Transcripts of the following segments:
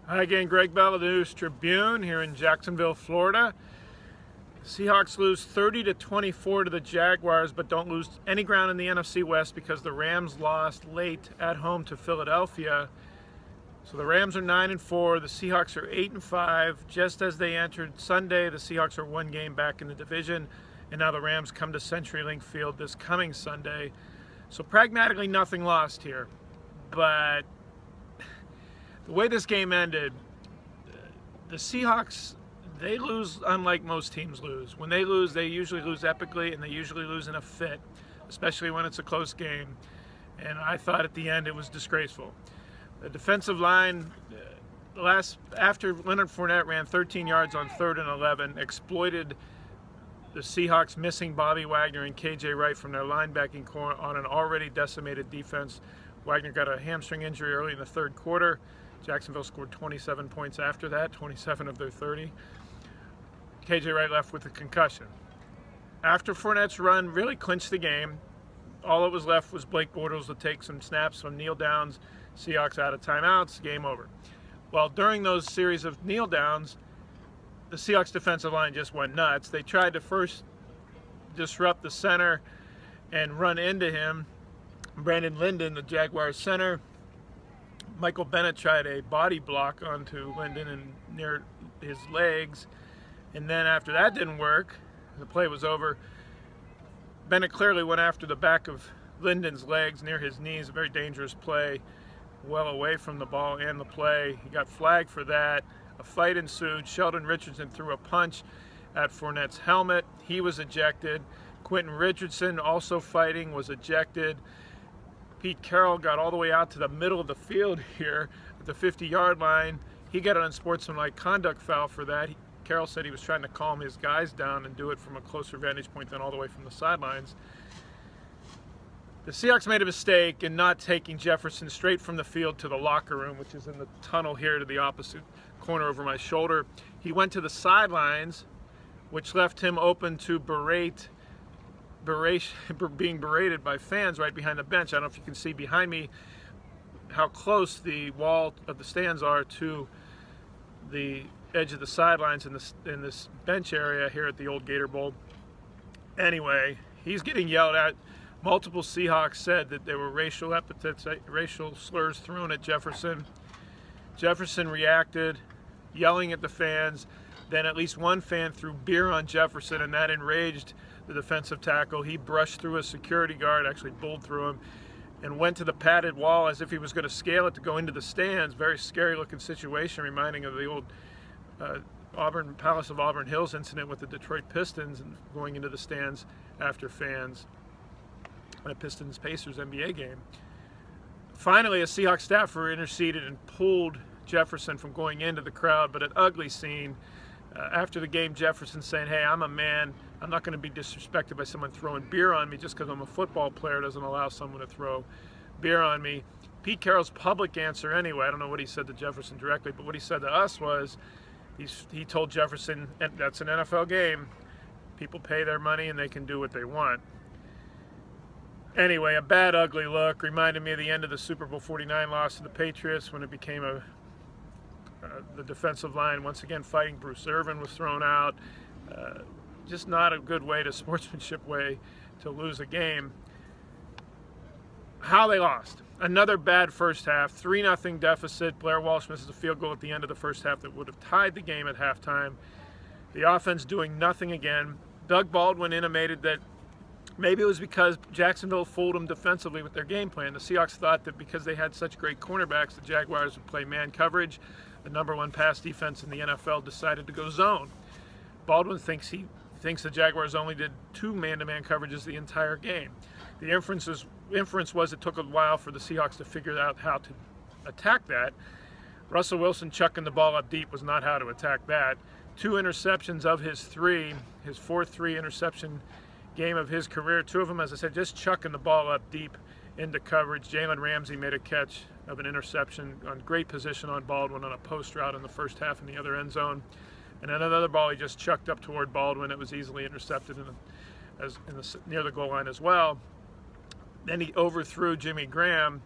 Hi again, Gregg Bell of the News Tribune here in Jacksonville, Florida. Seahawks lose 30-24 to the Jaguars, but don't lose any ground in the NFC West because the Rams lost late at home to Philadelphia. So the Rams are 9-4, the Seahawks are 8-5. Just as they entered Sunday, the Seahawks are one game back in the division, and now the Rams come to CenturyLink Field this coming Sunday. So pragmatically, nothing lost here. But the way this game ended, the Seahawks, they lose unlike most teams lose. When they lose, they usually lose epically, and they usually lose in a fit, especially when it's a close game. And I thought at the end it was disgraceful. The defensive line, after Leonard Fournette ran 13 yards on 3rd and 11, exploited the Seahawks missing Bobby Wagner and KJ Wright from their linebacking core on an already decimated defense. Wagner got a hamstring injury early in the third quarter. Jacksonville scored 27 points after that, 27 of their 30. KJ Wright left with a concussion. After Fournette's run really clinched the game, all that was left was Blake Bortles to take some snaps, some kneel downs. Seahawks out of timeouts, game over. Well, during those series of kneel downs, the Seahawks defensive line just went nuts. They tried to first disrupt the center and run into him. Brandon Linden, the Jaguars center, Michael Bennett tried a body block onto Linden and near his legs, and then after that didn't work, the play was over. Bennett clearly went after the back of Linden's legs near his knees, a very dangerous play, well away from the ball and the play. He got flagged for that. A fight ensued. Sheldon Richardson threw a punch at Fournette's helmet. He was ejected. Quentin Richardson, also fighting, was ejected. Pete Carroll got all the way out to the middle of the field here at the 50-yard line. He got an unsportsmanlike conduct foul for that. Carroll said he was trying to calm his guys down and do it from a closer vantage point than all the way from the sidelines. The Seahawks made a mistake in not taking Jefferson straight from the field to the locker room, which is in the tunnel here to the opposite corner over my shoulder. He went to the sidelines, which left him open to being berated by fans right behind the bench. I don't know if you can see behind me how close the wall of the stands are to the edge of the sidelines in this bench area here at the old Gator Bowl. Anyway, he's getting yelled at. Multiple Seahawks said that there were racial epithets, racial slurs thrown at Jefferson. Jefferson reacted, yelling at the fans. Then at least one fan threw beer on Jefferson, and that enraged the defensive tackle. He brushed through a security guard, actually bowled through him, and went to the padded wall as if he was going to scale it to go into the stands. Very scary looking situation, reminding of the old Palace of Auburn Hills incident with the Detroit Pistons and going into the stands after fans at a Pistons-Pacers NBA game. Finally, a Seahawks staffer interceded and pulled Jefferson from going into the crowd, but an ugly scene. After the game, Jefferson saying, "Hey, I'm a man. I'm not going to be disrespected by someone throwing beer on me just because I'm a football player doesn't allow someone to throw beer on me." Pete Carroll's public answer anyway, I don't know what he said to Jefferson directly, but what he said to us was he told Jefferson, that's an NFL game. People pay their money and they can do what they want. Anyway, a bad, ugly look. Reminded me of the end of the Super Bowl 49 loss to the Patriots when it became the defensive line once again fighting. Bruce Irvin was thrown out. Just not a good way, sportsmanship way to lose a game. How they lost. Another bad first half, 3-0 deficit. Blair Walsh misses a field goal at the end of the first half that would have tied the game at halftime. The offense doing nothing again. Doug Baldwin intimated that maybe it was because Jacksonville fooled them defensively with their game plan. The Seahawks thought that because they had such great cornerbacks, the Jaguars would play man coverage. The #1 pass defense in the NFL decided to go zone. Baldwin thinks the Jaguars only did 2 man-to-man coverages the entire game. The inference was it took a while for the Seahawks to figure out how to attack that. Russell Wilson chucking the ball up deep was not how to attack that. 2 interceptions of his 3, his 4th interception game of his career. 2 of them, as I said, just chucking the ball up deep into coverage. Jalen Ramsey made a catch of an interception on great position on Baldwin on a post route in the first half in the other end zone. And then another ball he just chucked up toward Baldwin. It was easily intercepted near the goal line as well. Then he overthrew Jimmy Graham,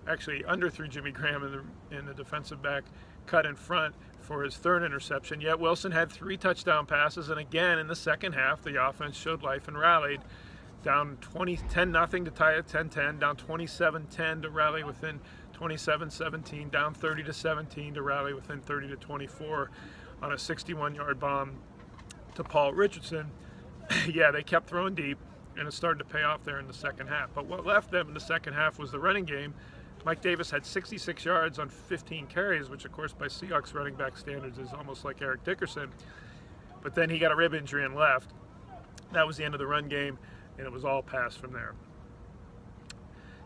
actually underthrew Jimmy Graham in the defensive back cut in front for his third interception. Yet Wilson had 3 touchdown passes, and again in the second half, the offense showed life and rallied. Down 10-0 to tie at 10-10, down 27-10 to rally within 27-17, down 30-17 to rally within 30-24 on a 61-yard bomb to Paul Richardson. Yeah, they kept throwing deep, and it started to pay off there in the second half. But what left them in the second half was the running game. Mike Davis had 66 yards on 15 carries, which of course by Seahawks running back standards is almost like Eric Dickerson. But then he got a rib injury and left. That was the end of the run game, and it was all pass from there.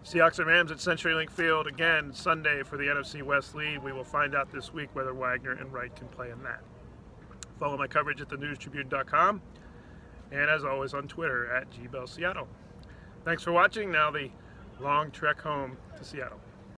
Seahawks and Rams at CenturyLink Field again Sunday for the NFC West lead. We will find out this week whether Wagner and Wright can play in that. Follow my coverage at thenewstribune.com, and as always on Twitter at GBellSeattle. Thanks for watching. Now the long trek home to Seattle.